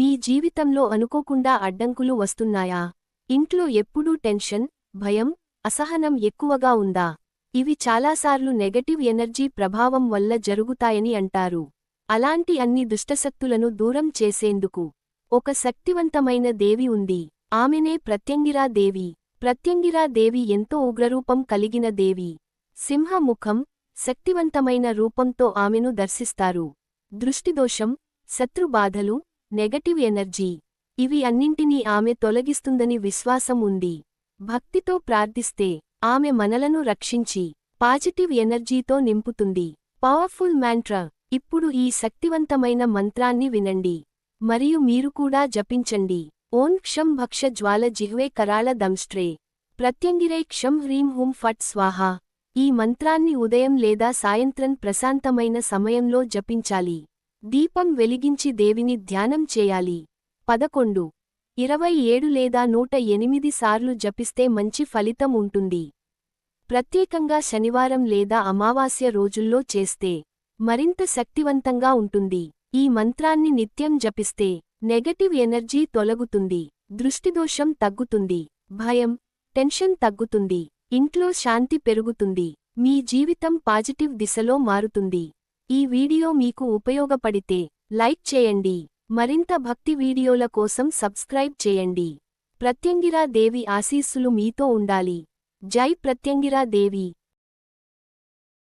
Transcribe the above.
మీ జీవితంలో అనుకోకుండా అడ్డంకులు వస్తున్నాయా? ఇంట్లో ఎప్పుడూ టెన్షన్, భయం, అసహనం ఎక్కువగా ఉందా? ఇవి చాలాసార్లు నెగటివ్ ఎనర్జీ ప్రభావం వల్ల జరుగుతాయని అంటారు. అలాంటి అన్ని దుష్టశక్తులను దూరం చేసేందుకు ఒక శక్తివంతమైన దేవి ఉంది. ఆమెనే ప్రత్యంగిరా దేవి. ప్రత్యంగిరా దేవి ఎంతో ఉగ్రరూపం కలిగిన దేవి. సింహముఖం, శక్తివంతమైన రూపంతో ఆమెను దర్శిస్తారు. దృష్టిదోషం, శత్రుబాధలు, నెగటివ్ ఎనర్జీ ఇవి అన్నింటినీ ఆమె తొలగిస్తుందని విశ్వాసం ఉంది. భక్తితో ప్రార్థిస్తే ఆమె మనలను రక్షించి పాజిటివ్ ఎనర్జీతో నింపుతుంది. పవర్ఫుల్ మ్యాంట్రా. ఇప్పుడు ఈ శక్తివంతమైన మంత్రాన్ని వినండి మరియు మీరు కూడా జపించండి. ఓం క్షం భక్ష జ్వాల జిహ్వే కరాళ దంష్ట్రే ప్రత్యంగిరై క్షం హ్రీం హుం ఫట్ స్వాహా. ఈ మంత్రాన్ని ఉదయం లేదా సాయంత్రం ప్రశాంతమైన సమయంలో జపించాలి. దీపం వెలిగించి దేవిని ధ్యానం చేయాలి. 11, 27 లేదా 108 సార్లు జపిస్తే మంచి ఫలితం ఉంటుంది. ప్రత్యేకంగా శనివారం లేదా అమావాస్య రోజుల్లో చేస్తే మరింత శక్తివంతంగా ఉంటుంది. ఈ మంత్రాన్ని నిత్యం జపిస్తే నెగటివ్ ఎనర్జీ తొలగుతుంది, దృష్టిదోషం తగ్గుతుంది, భయం, టెన్షన్ తగ్గుతుంది, ఇంట్లో శాంతి పెరుగుతుంది, మీ జీవితం పాజిటివ్ దిశలో మారుతుంది. ఈ వీడియో మీకు ఉపయోగపడితే లైక్ చేయండి. మరింత భక్తి వీడియోల కోసం సబ్స్క్రైబ్ చేయండి. ప్రత్యంగిరా దేవి ఆశీస్సులు మీతో ఉండాలి. జై ప్రత్యంగిరా దేవి.